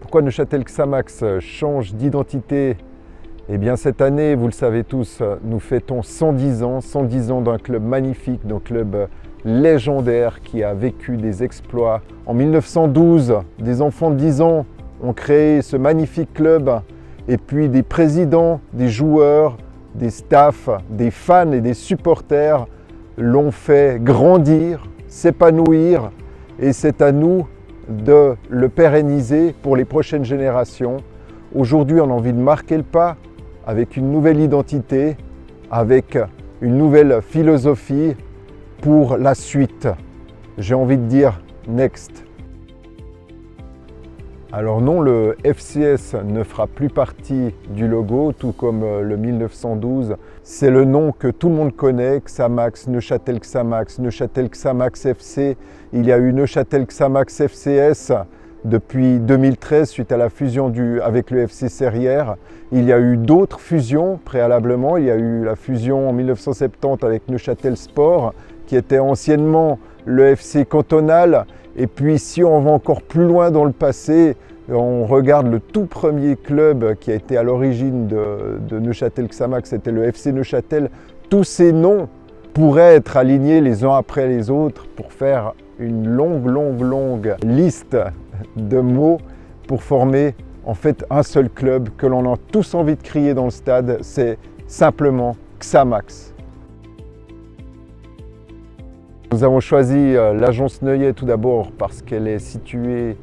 Pourquoi Neuchâtel-Xamax change d'identité? Eh bien cette année, vous le savez tous, nous fêtons 110 ans d'un club magnifique, d'un club légendaire qui a vécu des exploits. En 1912, des enfants de 10 ans ont créé ce magnifique club et puis des présidents, des joueurs, des staffs, des fans et des supporters l'ont fait grandir, s'épanouir et c'est à nous de le pérenniser pour les prochaines générations. Aujourd'hui, on a envie de marquer le pas avec une nouvelle identité, avec une nouvelle philosophie pour la suite. J'ai envie de dire next. Alors non, le FCS ne fera plus partie du logo, tout comme le 1912. C'est le nom que tout le monde connaît, Xamax, Neuchâtel-Xamax, Neuchâtel-Xamax FC. Il y a eu Neuchâtel-Xamax FCS depuis 2013 suite à la fusion avec le FC Serrières. Il y a eu d'autres fusions préalablement. Il y a eu la fusion en 1970 avec Neuchâtel Sport, qui était anciennement le FC Cantonal. Et puis si on va encore plus loin dans le passé, on regarde le tout premier club qui a été à l'origine de Neuchâtel-Xamax, c'était le FC Neuchâtel. Tous ces noms pourraient être alignés les uns après les autres pour faire une longue liste de mots pour former en fait un seul club que l'on a tous envie de crier dans le stade, c'est simplement Xamax. Nous avons choisi l'agence Neuillet tout d'abord parce qu'elle est située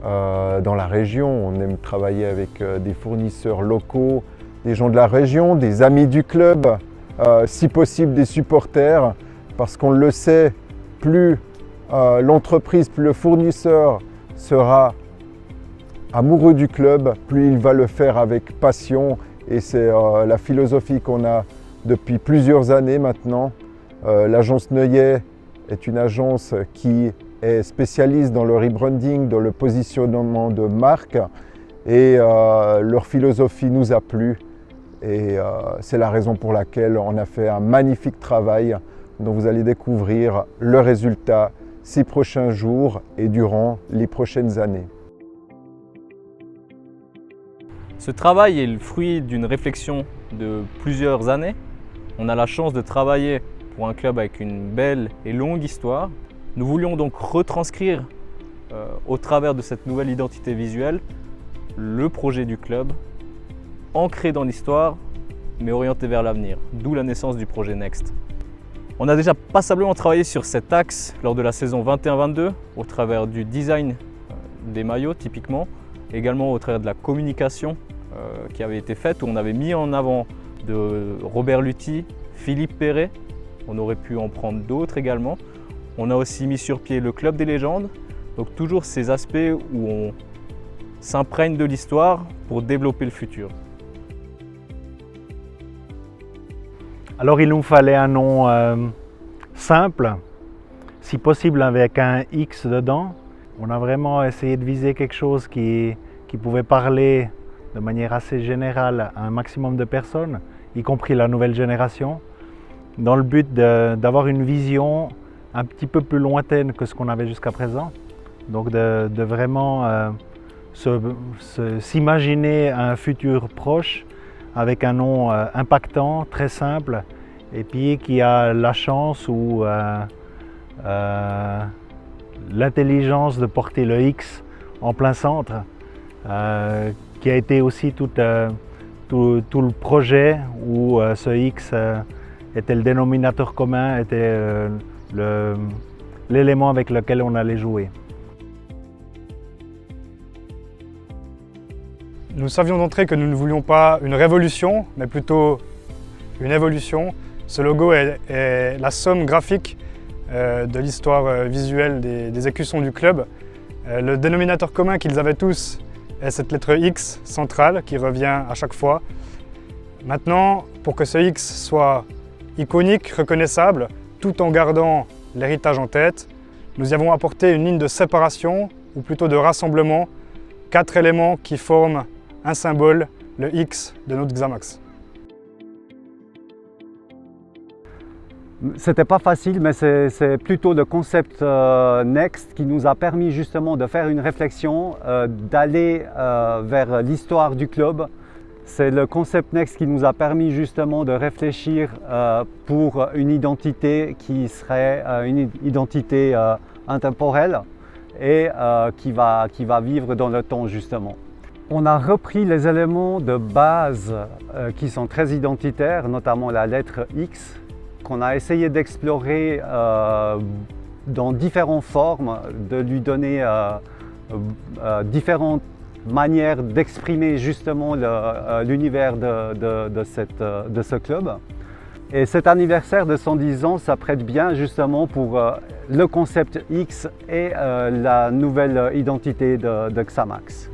dans la région. On aime travailler avec des fournisseurs locaux, des gens de la région, des amis du club, si possible des supporters, parce qu'on le sait, plus l'entreprise, plus le fournisseur sera amoureux du club, plus il va le faire avec passion et c'est la philosophie qu'on a depuis plusieurs années maintenant. L'agence Neuillet est une agence qui est spécialiste dans le rebranding, dans le positionnement de marque et leur philosophie nous a plu et c'est la raison pour laquelle on a fait un magnifique travail dont vous allez découvrir le résultat ces prochains jours et durant les prochaines années. Ce travail est le fruit d'une réflexion de plusieurs années. On a la chance de travailler pour un club avec une belle et longue histoire. Nous voulions donc retranscrire au travers de cette nouvelle identité visuelle le projet du club, ancré dans l'histoire mais orienté vers l'avenir, d'où la naissance du projet Next. On a déjà passablement travaillé sur cet axe lors de la saison 21-22 au travers du design des maillots typiquement, également au travers de la communication qui avait été faite où on avait mis en avant de Robert Luthi, Philippe Perret. On aurait pu en prendre d'autres également. On a aussi mis sur pied le Club des légendes, donc toujours ces aspects où on s'imprègne de l'histoire pour développer le futur. Alors il nous fallait un nom simple, si possible avec un X dedans. On a vraiment essayé de viser quelque chose qui pouvait parler de manière assez générale à un maximum de personnes, y compris la nouvelle génération, dans le but d'avoir une vision un petit peu plus lointaine que ce qu'on avait jusqu'à présent. Donc de vraiment s'imaginer un futur proche avec un nom impactant, très simple, et puis qui a la chance ou l'intelligence de porter le X en plein centre, qui a été aussi tout le projet où ce X était le dénominateur commun, était l'élément avec lequel on allait jouer. Nous savions d'entrée que nous ne voulions pas une révolution, mais plutôt une évolution. Ce logo est la somme graphique de l'histoire visuelle des écussons du club. Le dénominateur commun qu'ils avaient tous est cette lettre X centrale qui revient à chaque fois. Maintenant, pour que ce X soit iconique, reconnaissable, tout en gardant l'héritage en tête, nous y avons apporté une ligne de séparation, ou plutôt de rassemblement, 4 éléments qui forment un symbole, le X de notre Xamax. C'était pas facile, mais c'est plutôt le concept Next qui nous a permis justement de faire une réflexion, d'aller vers l'histoire du club. C'est le concept Next qui nous a permis justement de réfléchir pour une identité qui serait une identité intemporelle et qui va vivre dans le temps justement. On a repris les éléments de base qui sont très identitaires, notamment la lettre X, qu'on a essayé d'explorer dans différentes formes, de lui donner différentes manières d'exprimer justement l'univers de ce club. Et cet anniversaire de 110 ans s'apprête bien justement pour le concept X et la nouvelle identité de Xamax.